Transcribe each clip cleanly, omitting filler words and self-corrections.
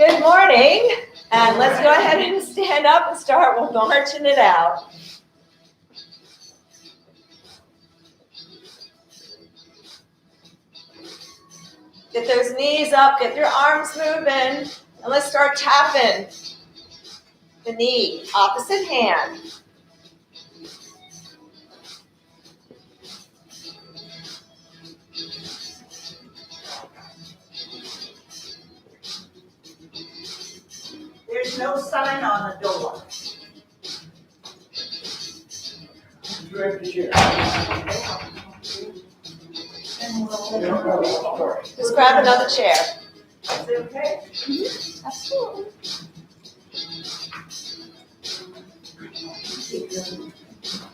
Good morning, and let's go ahead and stand up and start marching it out. Get those knees up, get your arms moving, and let's start tapping the knee, opposite hand. There's no sign on the door. Just grab another chair. Is it okay? Absolutely.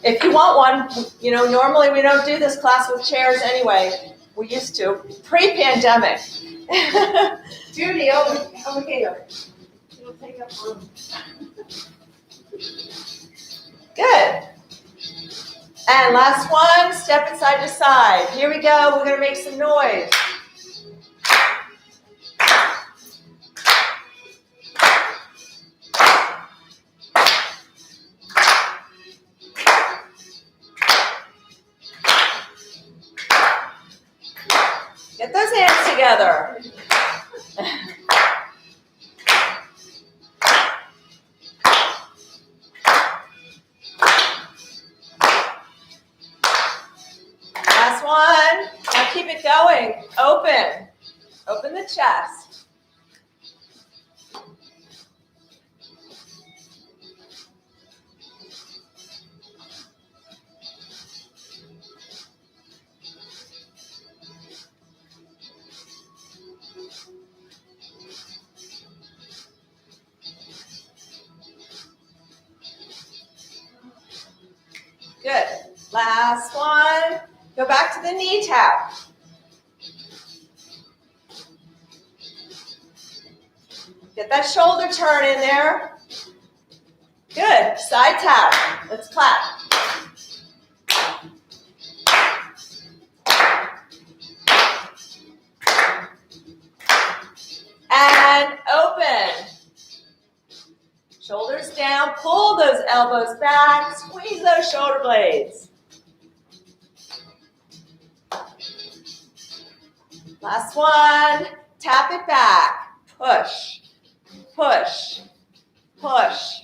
If you want one, normally we don't do this class with chairs anyway. We used to, pre-pandemic. Judy, over here. It'll take up room. Good. And last one, stepping side to side. Here we go, we're gonna make some noise. Get those hands together. Last one. Now keep it going. Open. Open the chest. Good. Last one. Go back to the knee tap. Get that shoulder turn in there. Good. Side tap. Let's clap. And open. Shoulders down. Pull those elbows back. Squeeze those shoulder blades. Last one, tap it back, push, push, push.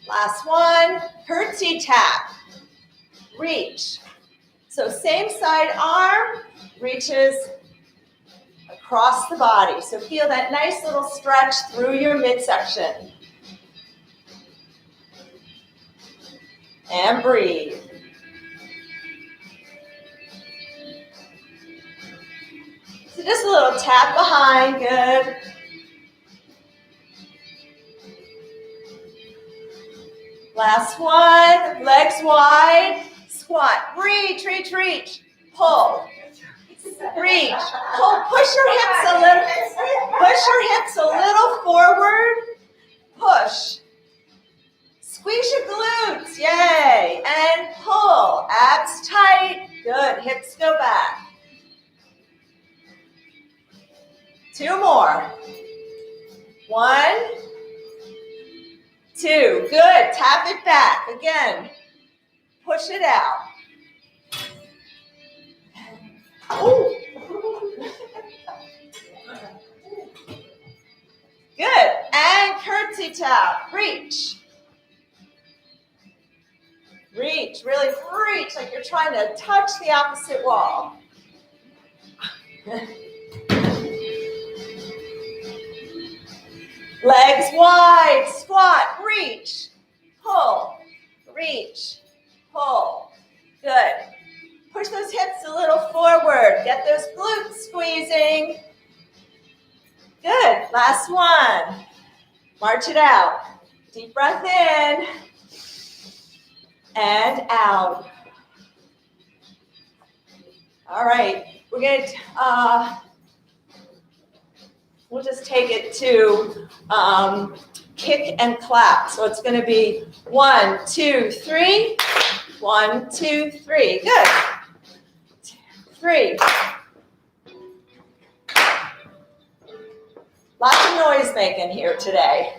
Last one, curtsy tap, reach. So same side arm reaches across the body. So feel that nice little stretch through your midsection. And breathe. So just a little tap behind, good. Last one, legs wide, squat, reach, reach, reach, pull, reach, pull, push your hips a little forward, push, squeeze your glutes, yay, and pull, abs tight, good, hips go back. 2 more, 1, 2, good, tap it back, again, push it out. Ooh. Good, and curtsy tap, reach. Reach, really reach, like you're trying to touch the opposite wall. Legs wide, squat, reach, pull, good. Push those hips a little forward, get those glutes squeezing. Good, last one. March it out. Deep breath in. and out. All right, we're going to, we'll just take it to kick and clap. So it's going to be 1, 2, 3. 1, 2, 3. Good. 2, 3. Lots of noise making here today.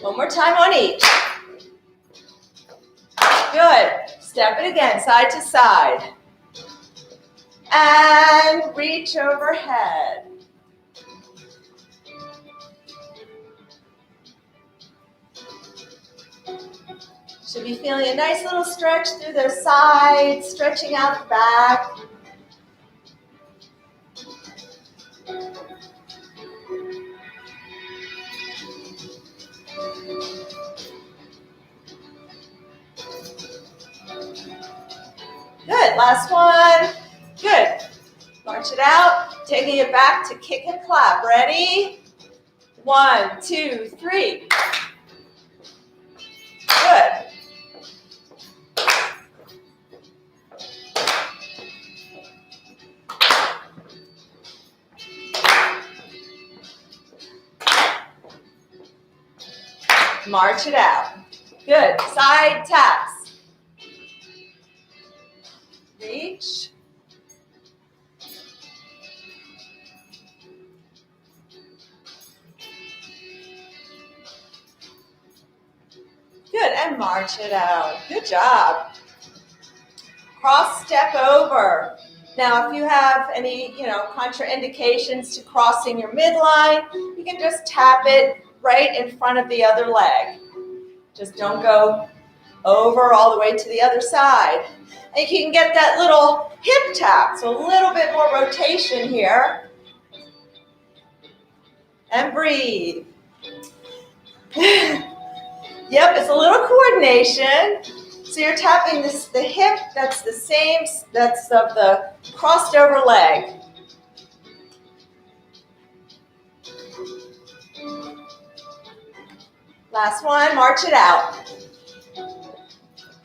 One more time on each. Good. Step it again, side to side. And reach overhead. Should be feeling a nice little stretch through those sides, stretching out the back. Good, last one. Good. March it out, taking it back to kick and clap. Ready? 1, 2, 3. Good. March it out. Good. Side taps. Reach. Good, and march it out. Good job. Cross step over. Now, if you have any, contraindications to crossing your midline, you can just tap it right in front of the other leg. Just don't go over all the way to the other side. And you can get that little hip tap, so a little bit more rotation here. And breathe. Yep, it's a little coordination. So you're tapping the hip, that's the same, that's of the crossed over leg. Last one, march it out.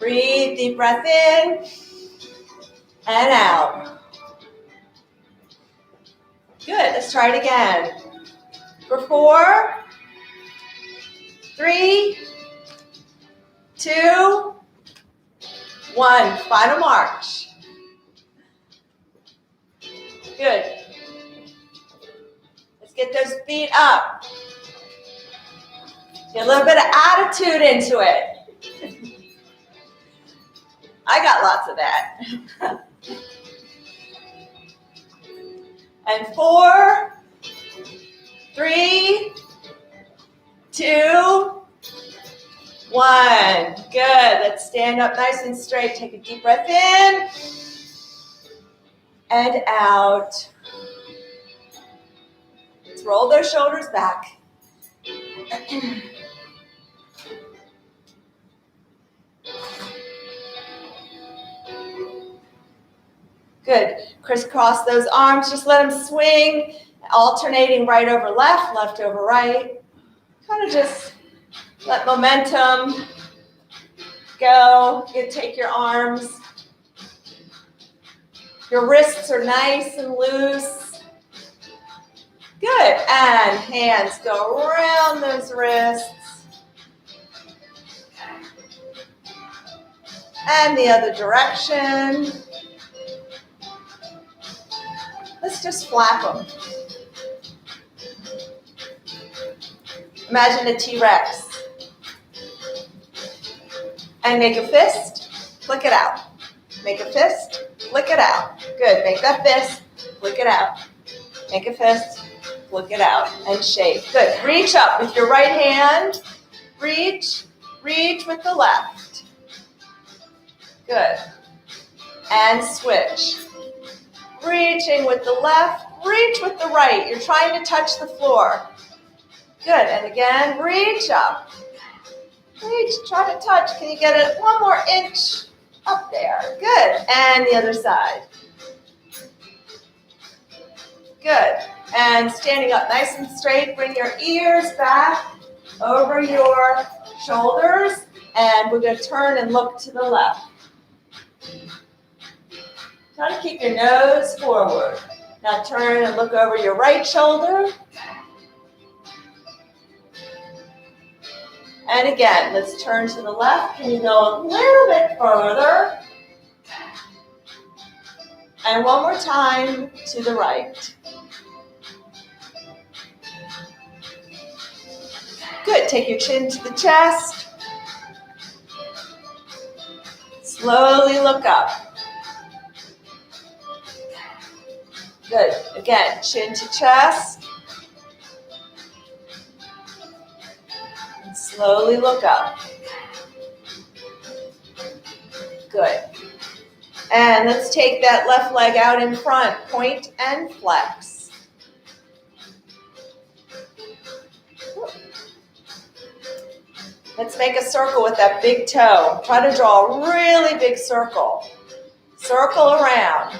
Breathe, deep breath in and out. Good, let's try it again. For 4, 3, 2, 1. Final march. Good. Let's get those feet up. Get a little bit of attitude into it. I got lots of that. And 4, 3, 2, 1. Good. Let's stand up nice and straight. Take a deep breath in and out. Let's roll those shoulders back. Good. Crisscross those arms. Just let them swing, alternating right over left, left over right. Kind of just let momentum go. You take your arms. Your wrists are nice and loose. Good. And hands go around those wrists. And the other direction. Let's just flap them. Imagine a T-Rex. And make a fist, flick it out. Make a fist, flick it out. Good, make that fist, flick it out. Make a fist, flick it out, and shake. Good, reach up with your right hand. Reach with the left. Good. And switch. Reaching with the left, reach with the right. You're trying to touch the floor. Good, and again, reach up. Reach, try to touch. Can you get it 1 more inch up there? Good, and the other side. Good. And standing up nice and straight, bring your ears back over your shoulders, and we're going to turn and look to the left. Try to keep your nose forward. Now turn and look over your right shoulder. And again, let's turn to the left. Can you go a little bit further? And one more time to the right. Good. Take your chin to the chest. Slowly look up. Good. Again, chin to chest. And slowly look up. Good. And let's take that left leg out in front. Point and flex. Let's make a circle with that big toe. Try to draw a really big circle. Circle around.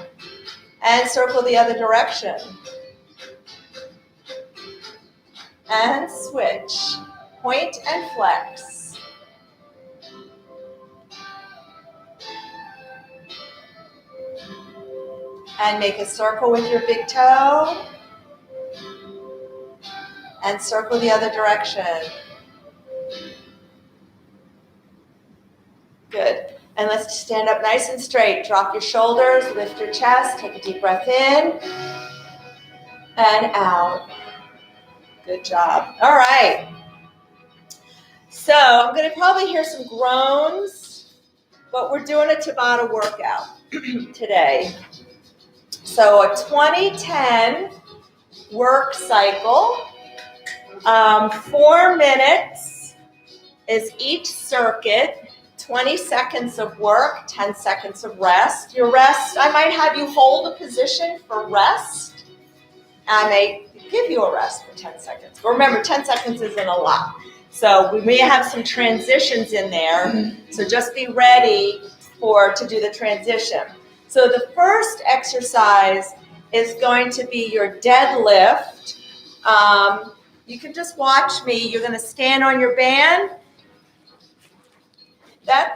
And circle the other direction. And switch. Point and flex. And make a circle with your big toe. And circle the other direction. Good. And let's stand up nice and straight. Drop your shoulders, lift your chest, take a deep breath in and out. Good job. All right. So I'm going to probably hear some groans, but we're doing a Tabata workout today. So a 20-10 work cycle. 4 minutes is each circuit. 20 seconds of work, 10 seconds of rest. Your rest, I might have you hold a position for rest. I may give you a rest for 10 seconds. But remember, 10 seconds isn't a lot. So we may have some transitions in there. So just be ready to do the transition. So the first exercise is going to be your deadlift. You can just watch me. You're going to stand on your band.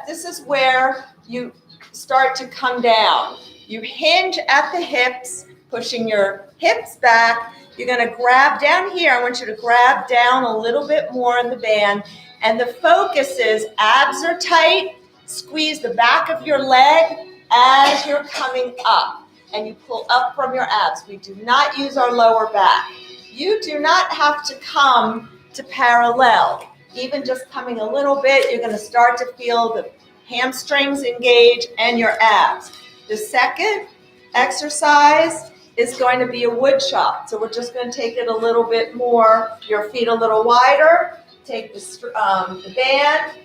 This is where you start to come down. You hinge at the hips, pushing your hips back. You're going to grab down here. I want you to grab down a little bit more in the band. And the focus is abs are tight. Squeeze the back of your leg as you're coming up. And you pull up from your abs. We do not use our lower back. You do not have to come to parallel. Even just coming a little bit, you're going to start to feel the hamstrings engage and your abs. The second exercise is going to be a wood chop. So we're just going to take it a little bit more, your feet a little wider. Take the band.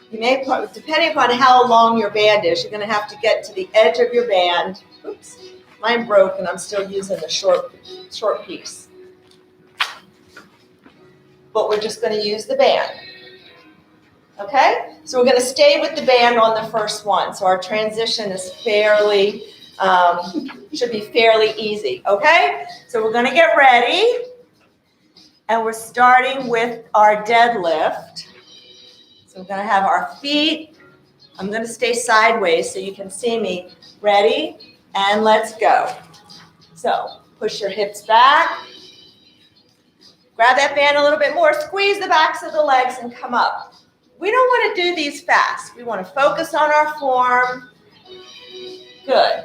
You may, depending upon how long your band is, you're going to have to get to the edge of your band. Oops, mine broke and I'm still using the short piece. But we're just going to use the band. Okay? So we're going to stay with the band on the first one. So our transition is should be fairly easy. Okay? So we're going to get ready. And we're starting with our deadlift. So we're going to have our feet. I'm going to stay sideways so you can see me. Ready? And let's go. So push your hips back. Grab that band a little bit more. Squeeze the backs of the legs and come up. We don't want to do these fast. We want to focus on our form. Good.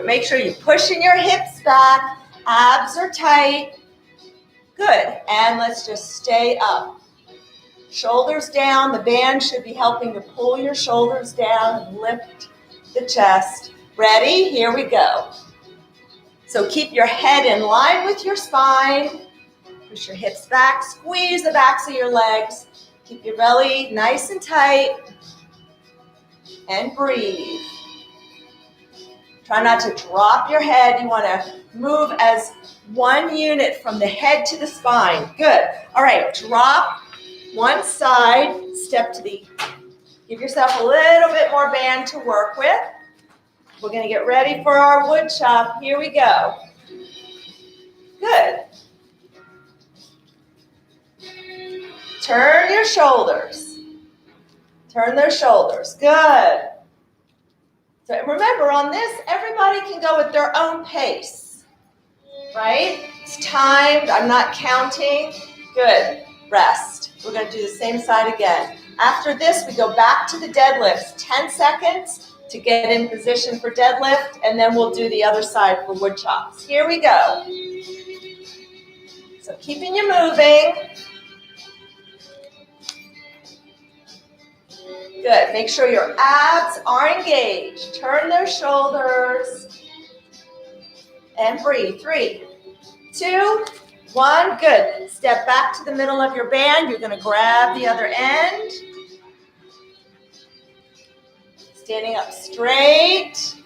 Make sure you're pushing your hips back. Abs are tight. Good. And let's just stay up. Shoulders down. The band should be helping to pull your shoulders down and lift the chest. Ready? Here we go. So keep your head in line with your spine. Push your hips back, squeeze the backs of your legs. Keep your belly nice and tight. And breathe. Try not to drop your head. You want to move as one unit from the head to the spine. Good. All right, drop one side, give yourself a little bit more band to work with. We're going to get ready for our wood chop. Here we go. Good. Turn your shoulders. Turn those shoulders. Good. So remember, on this, everybody can go at their own pace, right? It's timed. I'm not counting. Good. Rest. We're going to do the same side again. After this, we go back to the deadlifts. 10 seconds to get in position for deadlift, and then we'll do the other side for wood chops. Here we go. So keeping you moving. Good. Make sure your abs are engaged. Turn those shoulders. And breathe. 3, 2, 1. Good. Step back to the middle of your band. You're going to grab the other end. Standing up straight.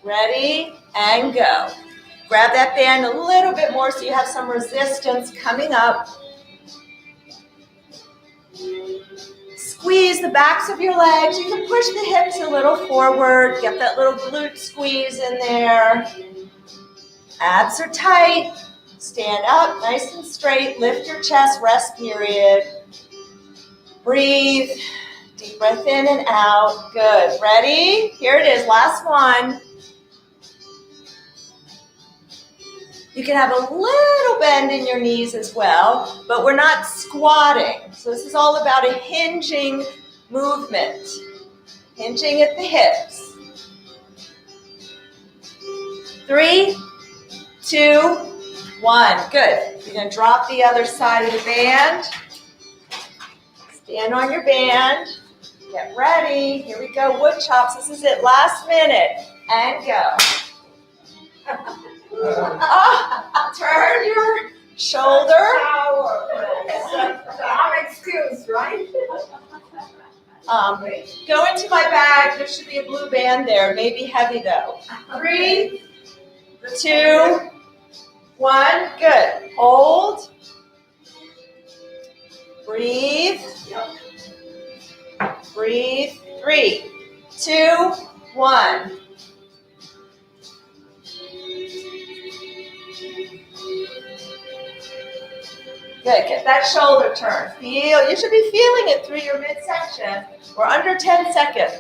Ready, and go. Grab that band a little bit more so you have some resistance coming up. Squeeze the backs of your legs. You can push the hips a little forward. Get that little glute squeeze in there. Abs are tight. Stand up nice and straight. Lift your chest. Rest period. Breathe. Deep breath in and out. Good. Ready? Here it is. Last one. You can have a little bend in your knees as well, but we're not squatting. So this is all about a hinging movement. Hinging at the hips. 3, 2, 1. Good. You're going to drop the other side of the band. Stand on your band. Get ready. Here we go. Wood chops. This is it. Last minute. And go. Turn your shoulder. I'm excused, right? Go into my bag. There should be a blue band there. Maybe heavy though. 3, 2, 1. Good. Hold. Breathe. Breathe. 3, 2, 1. Good. Get that shoulder turn. Feel. You should be feeling it through your midsection. We're under 10 seconds.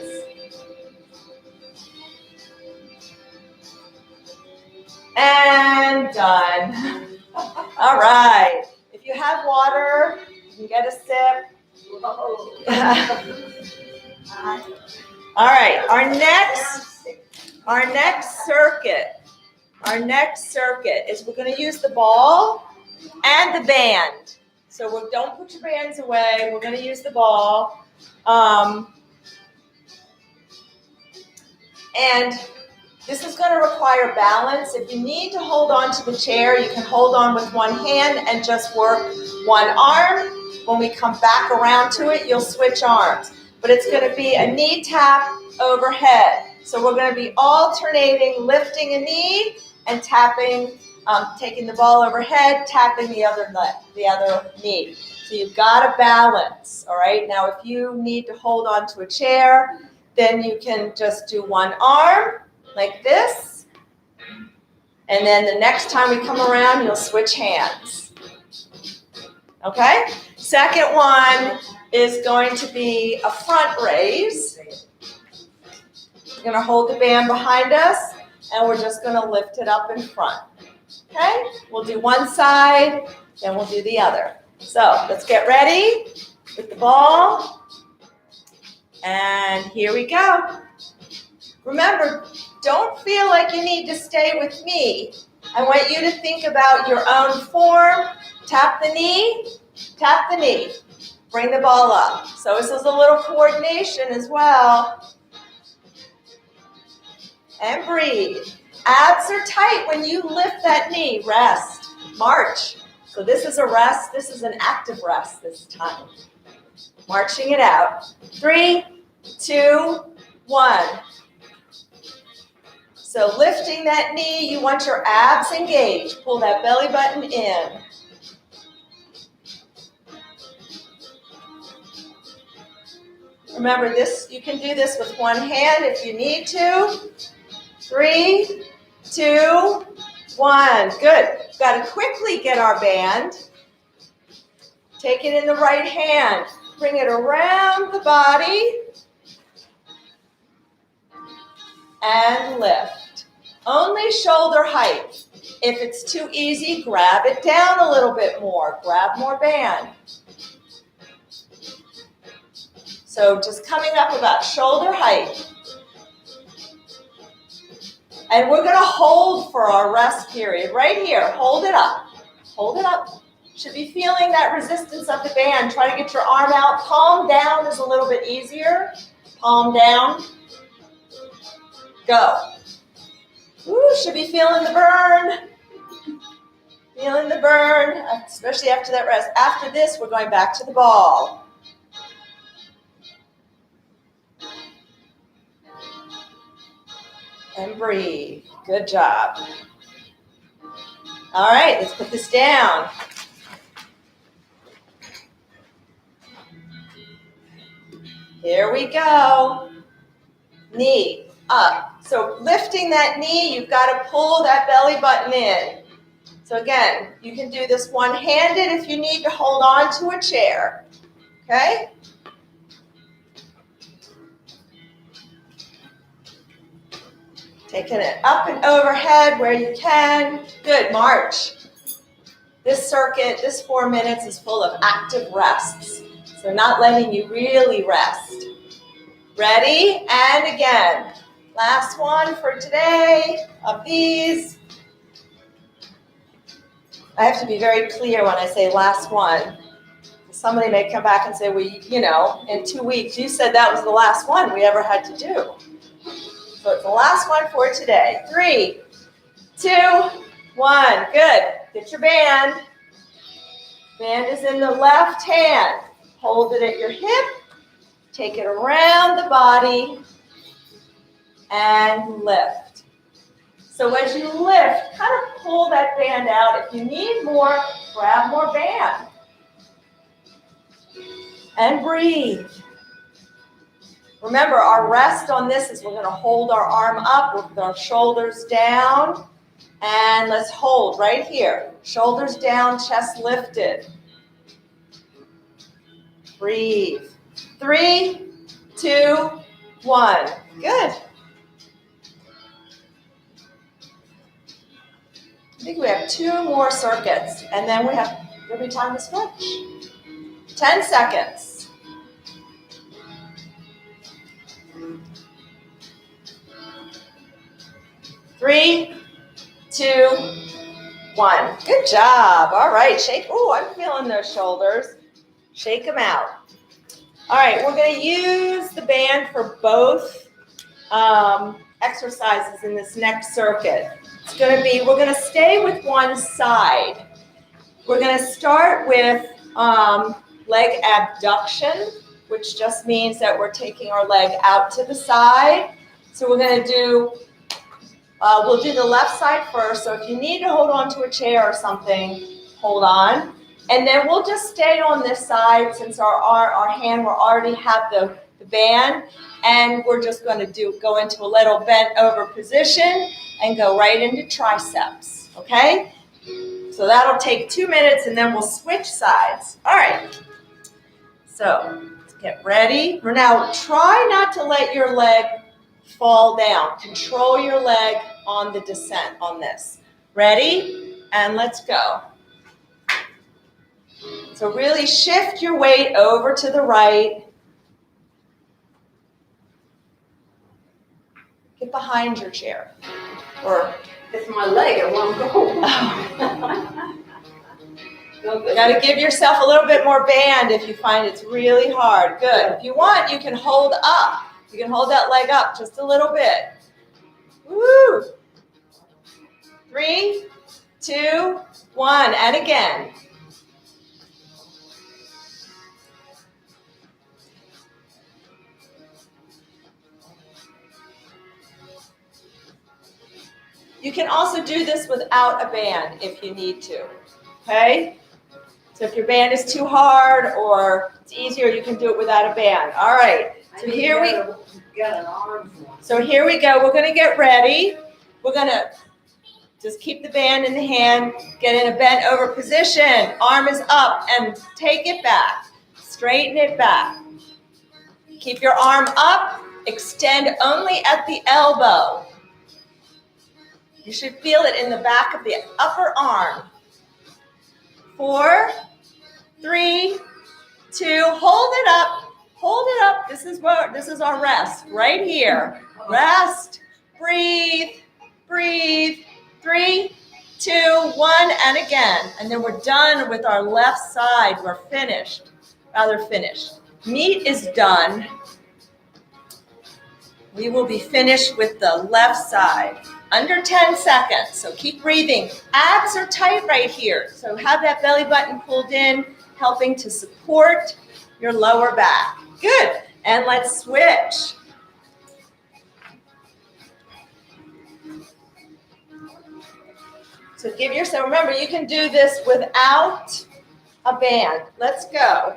And done. All right. If you have water, you can get a sip. All right. Our next circuit is we're going to use the ball and the band. So don't put your bands away. We're going to use the ball. And this is going to require balance. If you need to hold on to the chair, you can hold on with one hand and just work one arm. When we come back around to it, you'll switch arms. But it's going to be a knee tap overhead. So we're going to be alternating, lifting a knee and tapping, taking the ball overhead, tapping the other knee. So you've got to balance, all right? Now, if you need to hold on to a chair, then you can just do one arm like this. And then the next time we come around, you'll switch hands. Okay? Second one is going to be a front raise. We're going to hold the band behind us, and we're just going to lift it up in front. Okay? We'll do one side, then we'll do the other. So let's get ready with the ball. And here we go. Remember, don't feel like you need to stay with me. I want you to think about your own form. Tap the knee, tap the knee. Bring the ball up. So this is a little coordination as well. And breathe. Abs are tight when you lift that knee. Rest. March. So this is a rest. This is an active rest this time. Marching it out. 3, 2, 1. So lifting that knee, you want your abs engaged. Pull that belly button in. Remember this, you can do this with one hand if you need to. 3, 2, 1. Good. Got to quickly get our band. Take it in the right hand. Bring it around the body. And lift. Only shoulder height. If it's too easy, grab it down a little bit more. Grab more band. So just coming up about shoulder height. And we're going to hold for our rest period right here. Hold it up. Hold it up. Should be feeling that resistance of the band. Try to get your arm out. Palm down is a little bit easier. Palm down. Go. Ooh, should be feeling the burn. Feeling the burn, especially after that rest. After this, we're going back to the ball. And breathe. Good job. All right, let's put this down. Here we go. Knee up. So lifting that knee, you've got to pull that belly button in. So again, you can do this one-handed if you need to hold on to a chair. Okay? Taking it up and overhead where you can. Good, march. This circuit, this 4 minutes is full of active rests. So not letting you really rest. Ready? And again. Last one for today of these. I have to be very clear when I say last one. Somebody may come back and say, well, you know, in 2 weeks, you said that was the last one we ever had to do. So it's the last one for today. 3, 2, 1. Good. Get your band. Band is in the left hand. Hold it at your hip. Take it around the body. And lift. So as you lift, kind of pull that band out. If you need more, grab more band. And breathe. Remember, our rest on this is we're going to hold our arm up with our shoulders down. And let's hold right here. Shoulders down, chest lifted. Breathe. 3, 2, 1. Good. I think we have 2 more circuits, and then there'll be time to switch. 10 seconds. 3, 2, 1. Good job. All right, shake. Oh, I'm feeling those shoulders. Shake them out. All right, we're going to use the band for both exercises in this next circuit. We're going to stay with one side. We're going to start with leg abduction, which just means that we're taking our leg out to the side. So we're going to do, we'll do the left side first. So if you need to hold on to a chair or something, hold on. And then we'll just stay on this side since our hand will already have the band. And we're just going to go into a little bent over position and go right into triceps, okay? So that'll take 2 minutes and then we'll switch sides. All right, so let's get ready. Now try not to let your leg fall down. Control your leg on the descent on this. Ready? And let's go. So really shift your weight over to the right. Get behind your chair. Or It's my leg, it won't go. you got to give yourself a little bit more band if you find it's really hard. Good. If you want, you can hold up. You can hold that leg up just a little bit. Woo! 3, 2, 1, and again. You can also do this without a band if you need to, okay? So if your band is too hard or it's easier, you can do it without a band. All right, so here we go. We're going to get ready. We're going to Just keep the band in the hand, get in a bent over position. Arm is up and take it back. Straighten it back. Keep your arm up, extend only at the elbow. You should feel it in the back of the upper arm. 4, 3, 2, hold it up. Hold it up. This is our rest right here. Rest, breathe, breathe. 3, 2, 1, and again. And then we're done with our left side. We're finished. Rather finished. Meat is done. We will be finished with the left side. Under 10 seconds. So keep breathing. Abs are tight right here. So have that belly button pulled in, helping to support your lower back. Good. And let's switch. So give yourself, remember, you can do this without a band. Let's go.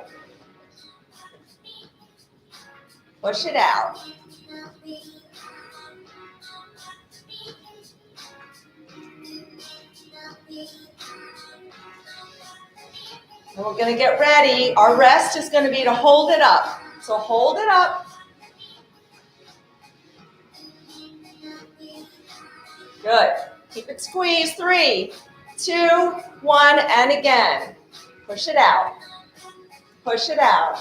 Push it out. And we're going to get ready. Our rest is going to be to hold it up. So hold it up. Good. Keep it squeezed. 3, 2, 1, and again. Push it out. Push it out.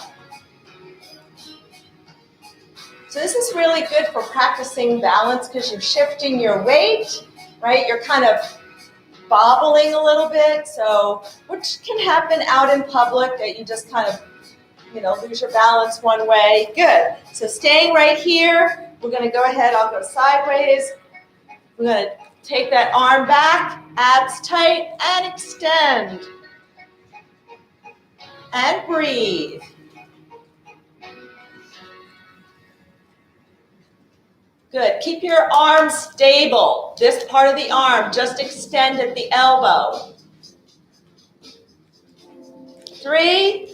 So this is really good for practicing balance because you're shifting your weight, right? You're kind of bobbling a little bit, so which can happen out in public that you just kind of, lose your balance one way. Good. So staying right here, we're going to go ahead. I'll go sideways. We're going to take that arm back, abs tight, and extend. And breathe. Good. Keep your arms stable. This part of the arm, just extend at the elbow. 3,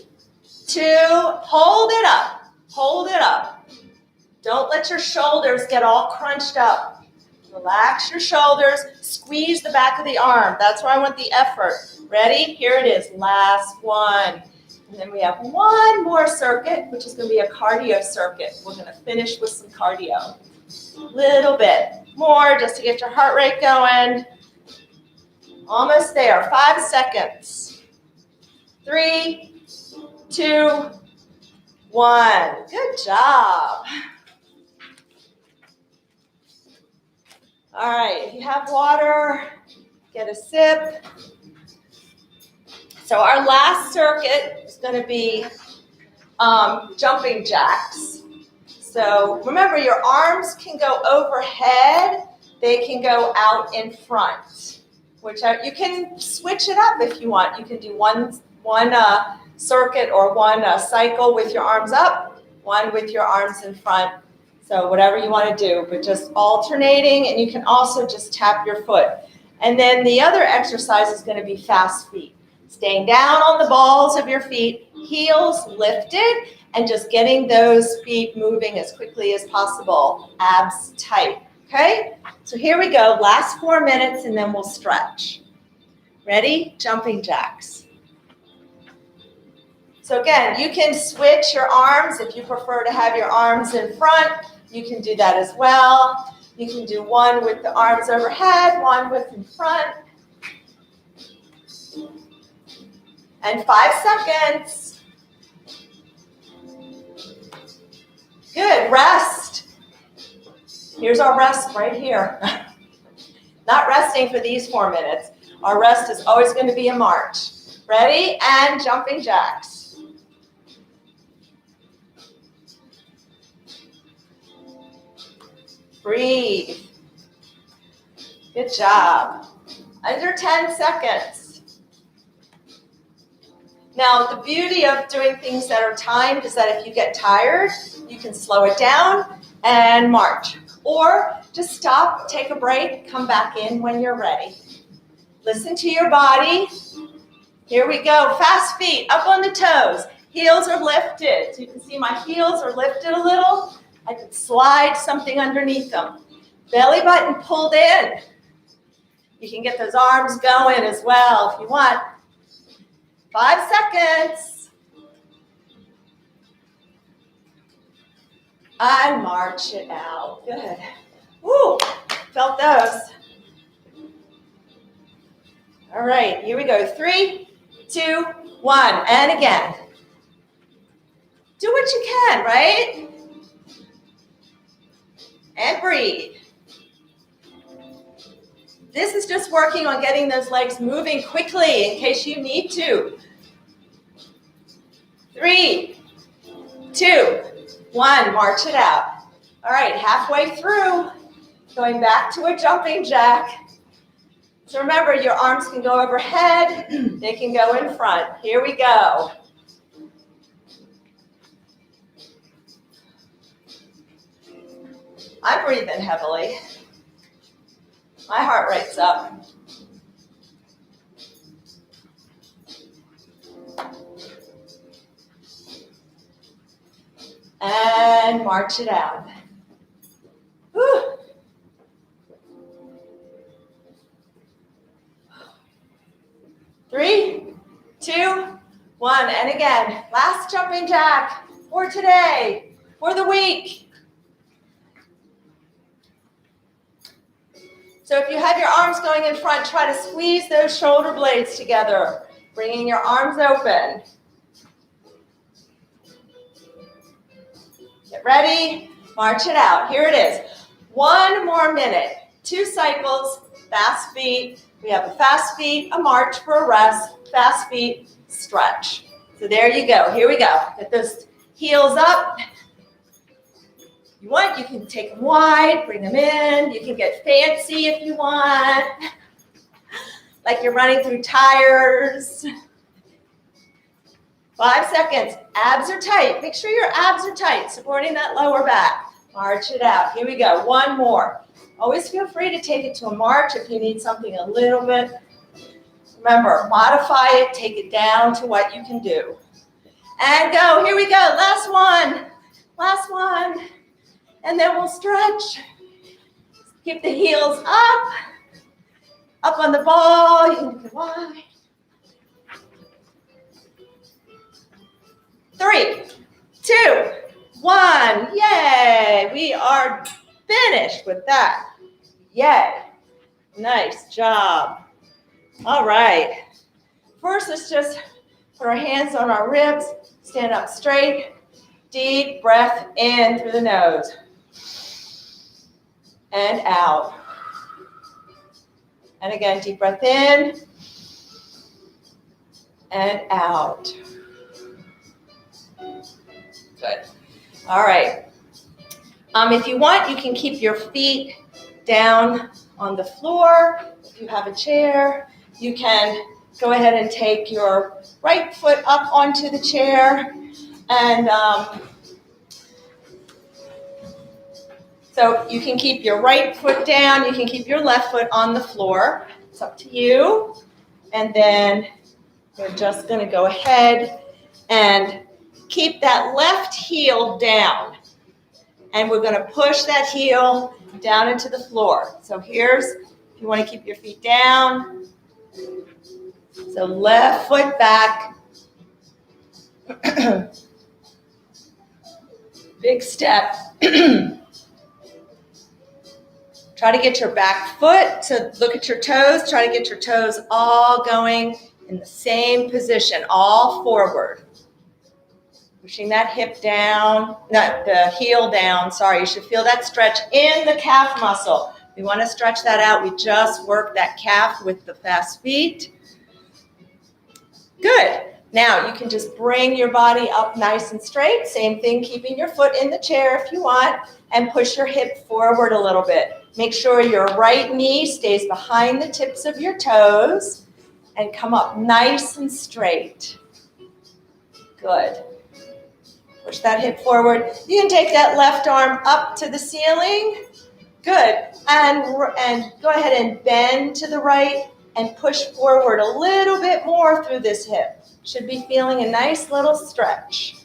2, hold it up. Hold it up. Don't let your shoulders get all crunched up. Relax your shoulders. Squeeze the back of the arm. That's where I want the effort. Ready? Here it is. Last one. And then we have one more circuit, which is going to be a cardio circuit. We're going to finish with some cardio. Little bit more just to get your heart rate going. Almost there. 5 seconds. 3, 2, 1. Good job. All right, if you have water, get a sip. So our last circuit is going to be jumping jacks. So remember, your arms can go overhead. They can go out in front. You can switch it up if you want. You can do one circuit or one cycle with your arms up, one with your arms in front. So whatever you want to do, but just alternating, and you can also just tap your foot. And then the other exercise is going to be fast feet. Staying down on the balls of your feet, heels lifted, and just getting those feet moving as quickly as possible. Abs tight, okay? So here we go, last 4 minutes, and then we'll stretch. Ready? Jumping jacks. So again, you can switch your arms if you prefer to have your arms in front. You can do that as well. You can do one with the arms overhead, one with in front. And 5 seconds. Good, rest. Here's our rest right here. Not resting for these 4 minutes. Our rest is always going to be a march. Ready? And jumping jacks. Breathe. Good job. Under 10 seconds. Now, the beauty of doing things that are timed is that if you get tired, you can slow it down and march. Or just stop, take a break, come back in when you're ready. Listen to your body. Here we go. Fast feet, up on the toes. Heels are lifted. So you can see my heels are lifted a little. I could slide something underneath them. Belly button pulled in. You can get those arms going as well if you want. 5 seconds. And march it out. Good. Woo, felt those. All right, here we go. 3, 2, 1, and again. Do what you can, right? And breathe. This is just working on getting those legs moving quickly in case you need to. 3, 2, 1, march it out. All right, halfway through, going back to a jumping jack. So remember, your arms can go overhead, they can go in front. Here we go. I'm breathing heavily. My heart rate's up. And march it out. Whew. 3, 2, 1, and again. Last jumping jack for today, for the week. So if you have your arms going in front, try to squeeze those shoulder blades together, bringing your arms open. Get ready, march it out. Here it is. 1 more minute. 2 cycles, fast feet. We have a fast feet, a march for a rest, fast feet, stretch. So there you go. Here we go. Get those heels up. You want, you can take them wide, bring them in. You can get fancy if you want, like you're running through tires. 5 seconds. Abs are tight. Make sure your abs are tight, supporting that lower back. March it out. Here we go. 1 more. Always feel free to take it to a march if you need something a little bit. Remember, modify it, take it down to what you can do. And go. Here we go. Last one. Last one. And then we'll stretch. Keep the heels up on the ball. You can go wide. 3, 2, 1. Yay! We are finished with that. Yay! Nice job. All right. First, let's just put our hands on our ribs. Stand up straight. Deep breath in through the nose. And out. And again, deep breath in. And out. Good. All right. If you want, you can keep your feet down on the floor. If you have a chair, you can go ahead and take your right foot up onto the chair. And so you can keep your right foot down. You can keep your left foot on the floor. It's up to you. And then we're just going to go ahead and keep that left heel down. And we're going to push that heel down into the floor. So here's, if you want to keep your feet down. So left foot back. Big step. Try to get your back foot to look at your toes. Try to get your toes all going in the same position, all forward. Pushing that hip down, not the heel down, sorry. You should feel that stretch in the calf muscle. We want to stretch that out. We just worked that calf with the fast feet. Good. Now you can just bring your body up nice and straight. Same thing, keeping your foot in the chair if you want, and push your hip forward a little bit. Make sure your right knee stays behind the tips of your toes and come up nice and straight. Good. Push that hip forward. You can take that left arm up to the ceiling. Good. And go ahead and bend to the right and push forward a little bit more through this hip. Should be feeling a nice little stretch.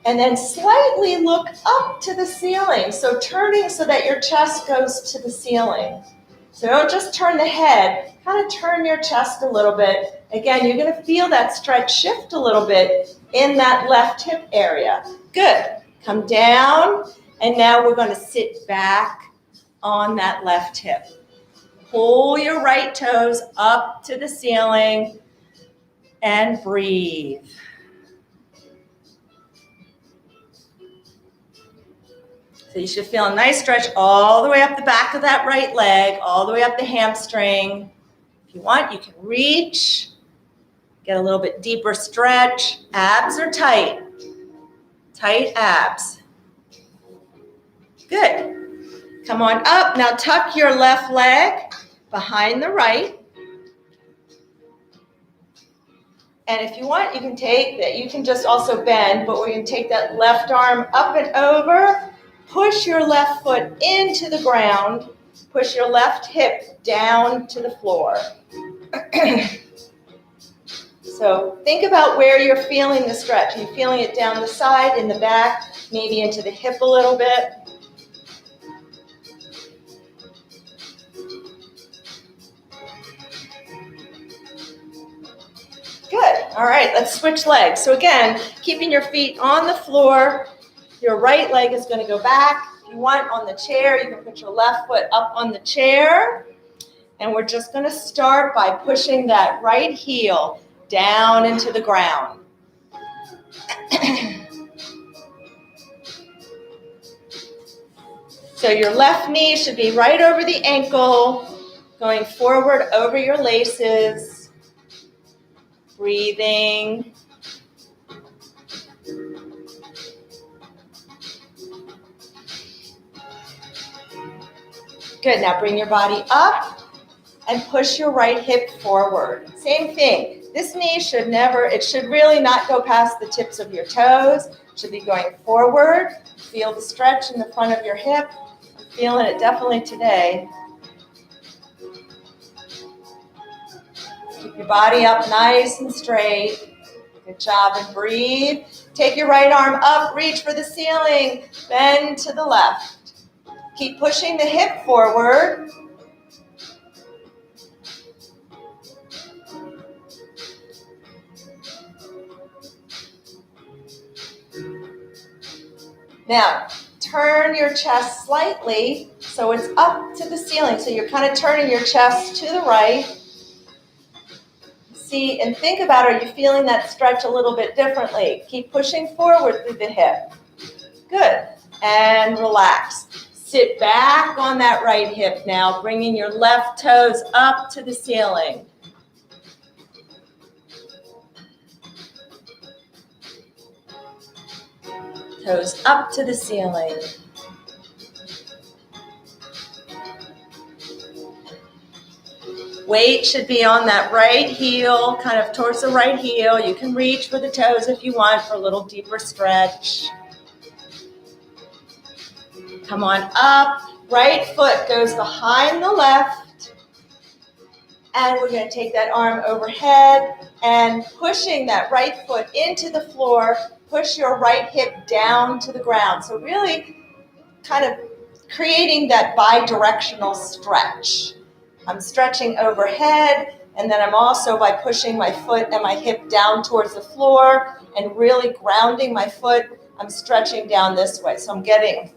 And then slightly look up to the ceiling. So turning so that your chest goes to the ceiling. So don't just turn the head, kind of turn your chest a little bit. Again, you're going to feel that stretch shift a little bit in that left hip area. Good. Come down, and now we're going to sit back on that left hip. Pull your right toes up to the ceiling and breathe. So you should feel a nice stretch all the way up the back of that right leg, all the way up the hamstring. If you want, you can reach, get a little bit deeper stretch. Abs are tight. Tight abs. Good. Come on up. Now tuck your left leg behind the right. And if you want, you can take that. You can just also bend, but we're going to take that left arm up and over. Push your left foot into the ground. Push your left hip down to the floor. So think about where you're feeling the stretch. Are you feeling it down the side, in the back, maybe into the hip a little bit? Good. All right, let's switch legs. So again, keeping your feet on the floor. Your right leg is going to go back. If you want, on the chair, you can put your left foot up on the chair. And we're just going to start by pushing that right heel down into the ground. So your left knee should be right over the ankle, going forward over your laces. Breathing. Good. Now bring your body up and push your right hip forward. Same thing. This knee should really not go past the tips of your toes. It should be going forward. Feel the stretch in the front of your hip. I'm feeling it definitely today. Keep your body up nice and straight. Good job, and breathe. Take your right arm up, reach for the ceiling, bend to the left. Keep pushing the hip forward. Now, turn your chest slightly so it's up to the ceiling. So you're kind of turning your chest to the right. See and think about, are you feeling that stretch a little bit differently? Keep pushing forward through the hip. Good. And relax. Sit back on that right hip now, bringing your left toes up to the ceiling. Toes up to the ceiling. Weight should be on that right heel, kind of towards the right heel. You can reach for the toes if you want for a little deeper stretch. Come on up. Right foot goes behind the left. And we're going to take that arm overhead and pushing that right foot into the floor. Push your right hip down to the ground. So really kind of creating that bidirectional stretch. I'm stretching overhead, and then I'm also, by pushing my foot and my hip down towards the floor and really grounding my foot, I'm stretching down this way. So I'm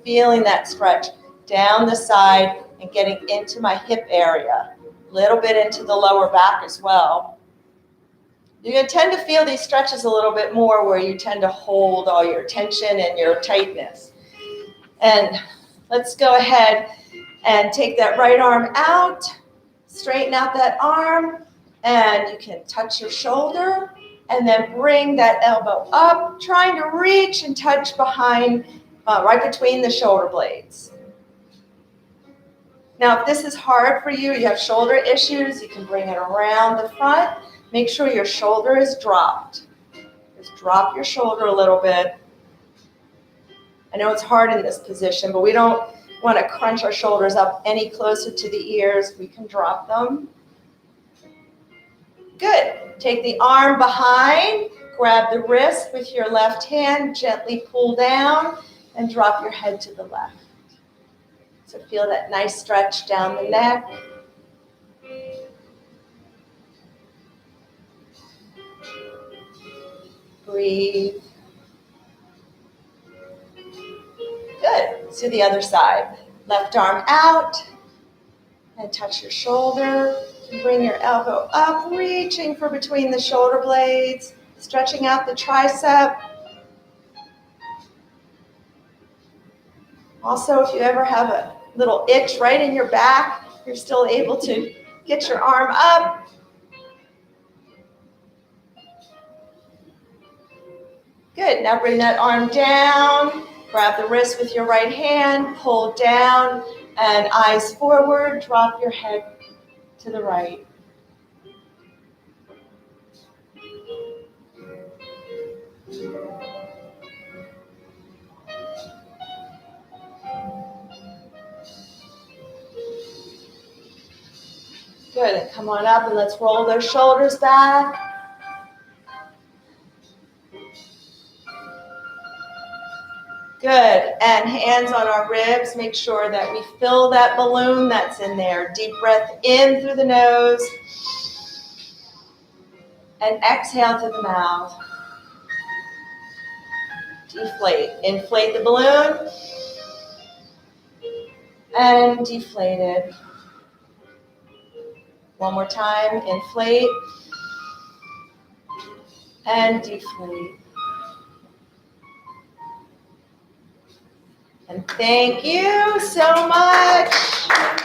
feeling that stretch down the side and getting into my hip area. A little bit into the lower back as well. You're going to tend to feel these stretches a little bit more where you tend to hold all your tension and your tightness. And let's go ahead and take that right arm out, straighten out that arm, and you can touch your shoulder and then bring that elbow up, trying to reach and touch behind, right between the shoulder blades. Now, if this is hard for you, you have shoulder issues, you can bring it around the front. Make sure your shoulder is dropped. Just drop your shoulder a little bit. I know it's hard in this position, but we don't want to crunch our shoulders up any closer to the ears. We can drop them. Good. Take the arm behind, grab the wrist with your left hand, gently pull down, and drop your head to the left. So feel that nice stretch down the neck. Breathe. Good. To the other side. Left arm out and touch your shoulder. Bring your elbow up, reaching for between the shoulder blades, stretching out the tricep. Also, if you ever have a little itch right in your back, you're still able to get your arm up. Good. Now bring that arm down. Grab the wrist with your right hand, pull down, and eyes forward. Drop your head to the right. Good. And come on up and let's roll those shoulders back. Good. And hands on our ribs. Make sure that we fill that balloon that's in there. Deep breath in through the nose. And exhale through the mouth. Deflate. Inflate the balloon. And deflate it. One more time. Inflate. And deflate. And thank you so much.